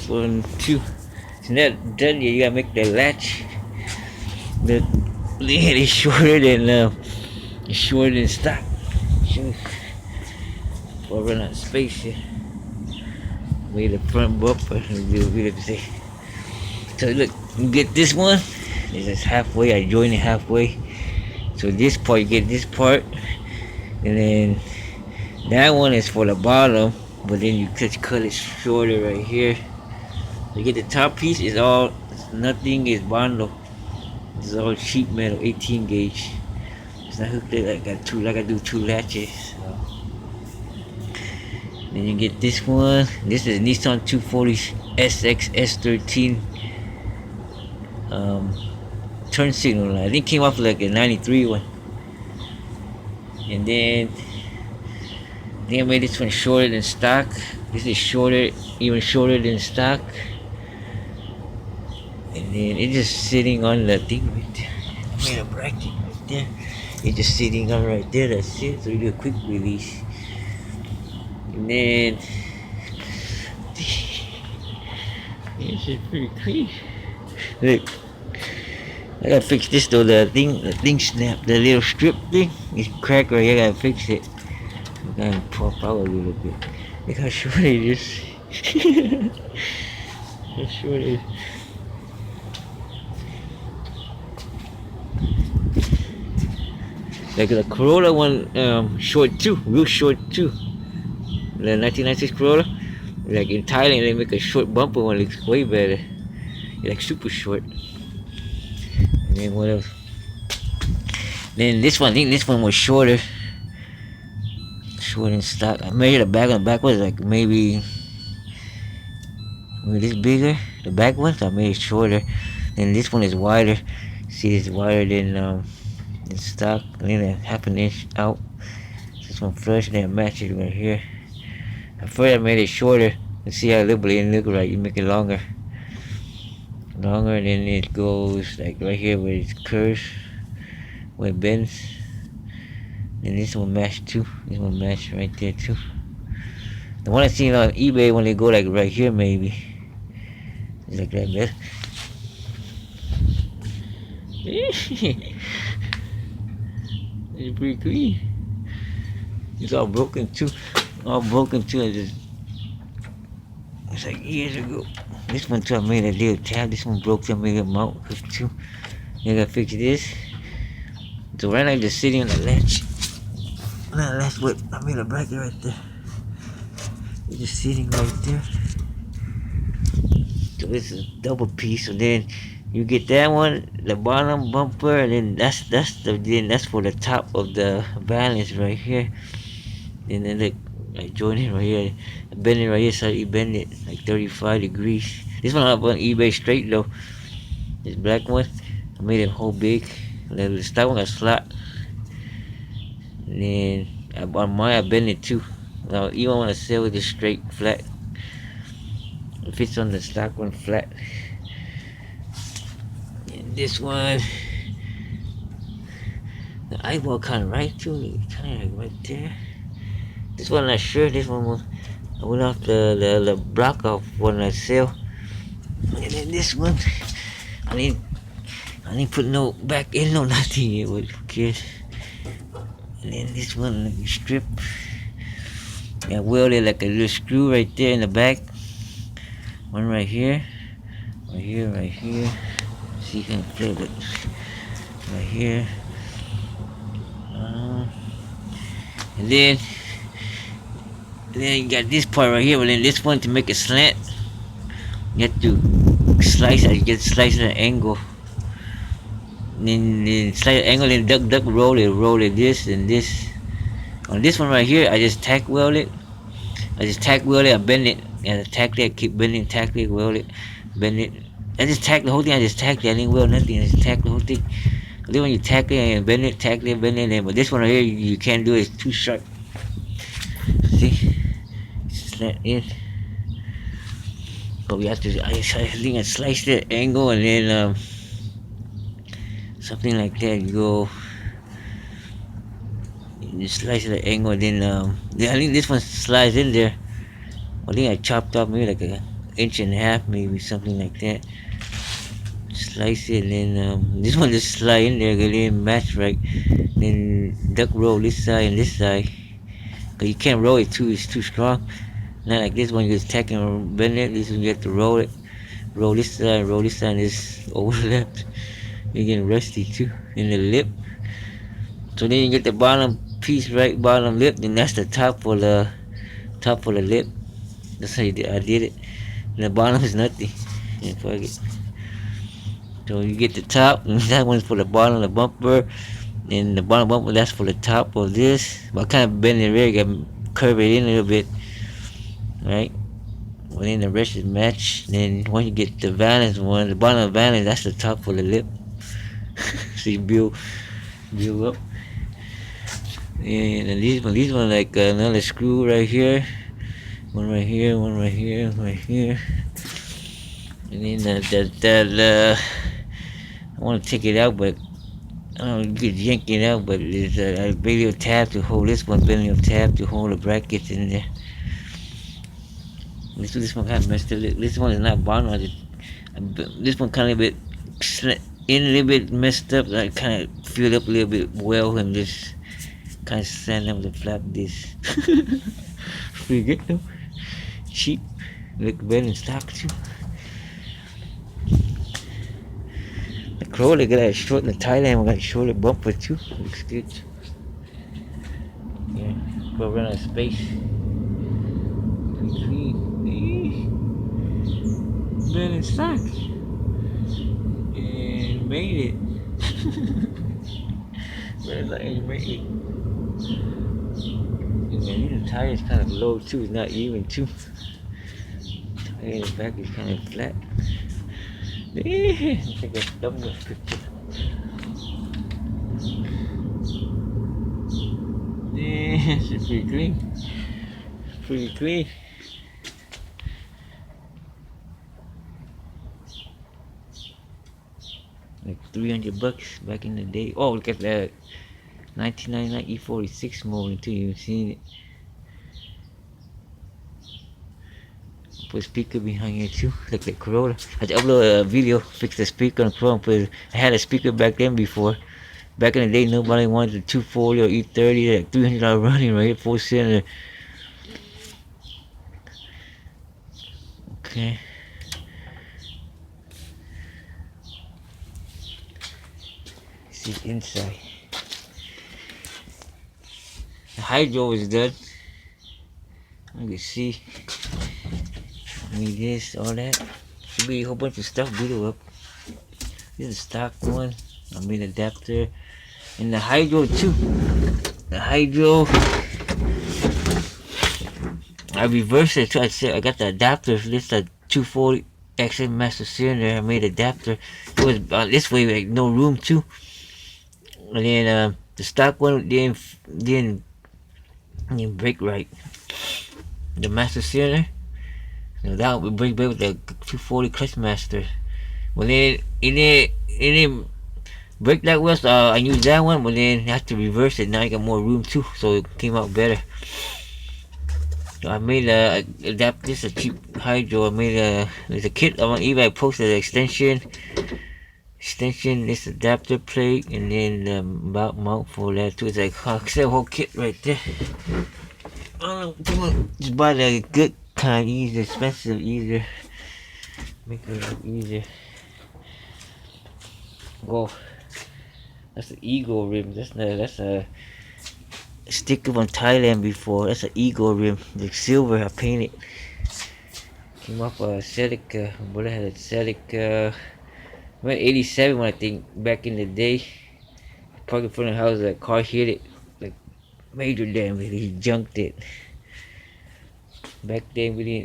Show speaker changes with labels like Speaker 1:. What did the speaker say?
Speaker 1: 1, 2. It's not done yet. You gotta make the latch. The head is shorter than stock. Or run out of space here. Made the front bumper. So look, you get this one. This is halfway. I join it halfway. So this part, you get this part, and then that one is for the bottom. But then you just cut it shorter right here. You get the top piece. Is all nothing is bundle. It's all sheet metal, 18 gauge. It's not hooked it like I do two latches. So. Then you get this one. This is Nissan 240 SX S13 turn signal. I think it came off like a 93 one. And then I think I made this one shorter than stock. This is shorter, even shorter than stock. And then it's just sitting on the thing right there. I made a bracket right there. It's just sitting on right there. That's it. So you do a quick release. And then this is pretty clean. Look, I gotta fix this though. The thing snapped. The little strip thing is cracked right here. I gotta fix it. I gotta pop out a little bit. Look how short it is. How short it is. Like the Corolla one, short too, real short too. The 1996 Corolla, like in Thailand they make a short bumper one, looks way better. It's like super short. And then what else? Then this one, I think this one was shorter. Short in stock. I measured the back one. The back was like maybe this bigger. The back one, so I made it shorter. And this one is wider. See, it's wider than stock. I think half an inch out. This one flush, and then I match it right here. At first I made it shorter. Let's see how it look right. You make it longer. Longer, and then it goes like right here where it curves, where it bends. And this one match too. This one match right there too. The one I seen on eBay when they go like right here maybe. It's like that better. It's pretty clean. It's all broken too. It's like years ago. This one too, I made a little tab. This one broke, so I made a mount too. I gotta fix this. So right now I'm just sitting on the latch. Not latch, but I made a bracket right there. It's just sitting right there. So this is a double piece. So then you get that one, the bottom bumper, and then that's for the top of the balance right here. And then look, I join it right here, I bend it right here, so you bend it like 35 degrees. This one up on eBay straight though. This black one, I made it whole big. The stock one got slot. And then on mine I bend it too. Now even when I sell it just straight flat. It fits on the stock one flat. And this one, the eyeball kind of right too, kind of like right there. This one I'm not sure. This one was, I went off the block off when I sell. And then this one, I didn't put no back in, no nothing yet. Who cares? And then this one, like a strip. I welded like a little screw right there in the back. One right here. Right here. See, you can flip it. Right here. And then you got this part right here, but then this one to make it slant, you have to slice it. You get to slice it at an angle. And then slice the angle, then duck, roll it, this and this. On this one right here, I just tack weld it. I bend it, and I tack it, keep bending, tack it, weld it, bend it. I just tack the whole thing. I didn't weld nothing. I just tack the whole thing. But then when you tack it and bend it, tack it, bend it, but this one right here, you can't do it. It's too sharp. See? Slant in. But we have to, I think I sliced the angle, and then something like that. You go, you slice the angle, and then I think this one slides in there. I think I chopped off maybe like inch and a half, maybe something like that. Slice it, and then this one just slide in there, get in match right. Then duck roll this side and this side. Cause you can't roll it too; it's too strong. Not like this one, you just tack and bend it. This one you have to roll it. Roll this side, roll this side, and this overlap. You're getting rusty too in the lip. So then you get the bottom piece right, bottom lip, then that's the top for the lip. That's how I did it. And the bottom is nothing. Yeah, fuck it. So you get the top, and that one's for the bottom of the bumper, and the bottom bumper that's for the top of this. But I kind of bend it very, curve it in a little bit, right? Well, then the rest is matched. Then once you get the valance one, the bottom of the valance, that's the top for the lip. So you build up. And these one like another screw right here, one right here, one right here, one right here. And then I want to take it out, but I don't know, you could yank it out, but there's a radio tab to hold this one, radio tab to hold the brackets in there. This one kind of messed up. This one is not bottom. This one kind of a bit in a little bit messed up. I kind of filled up a little bit well and just kind of sand them to flap this. Pretty good though. Cheap. Look better in stock too. The Corolla got a short in the Thailand. We got a shorter bumper too. Looks good. Yeah. Go around in space. Been in stock. And made it. Made it. And the tire is kind of low too. It's not even too. Tire in the back is kind of flat. Take a thumbnail picture. It's pretty clean. Pretty clean. Like $300 back in the day. Oh, look at that 1999 E46 motor too. You've seen it. Put a speaker behind here too, like the Corolla. I had to upload a video, fix the speaker on Chrome. I had a speaker back then before. Back in the day, nobody wanted the 240 or E30, like $300 running right here, 4-cylinder. Okay. See inside. The hydro is done. You can see. This, all that. Should be a whole bunch of stuff built up. This is a stock one. I made an adapter. And the hydro too. The hydro. I reversed it too. I got the adapter. This is a 240 XM master cylinder. I made an adapter. It was this way, like no room too. And then the stock one didn't break right. The master cylinder. So that would break back with the 240 clutch master. Well, then it didn't break that well, so I used that one, but then I have to reverse it. Now I got more room too, so it came out better. So I made this a cheap hydro. I made there's a kit on eBay. I posted an extension, this adapter plate, and then the mount for that too. It's like a whole kit right there. Just buy the good kind, easier, expensive, easier. Make it look easier. Whoa, that's an ego rim. That's a sticker from Thailand before. That's an ego rim. The silver I painted. Came off a Celica. But I had a Celica. I went 87 when I think back in the day. Parked in front of the house, a car hit it. Like major damage. He junked it. Back then we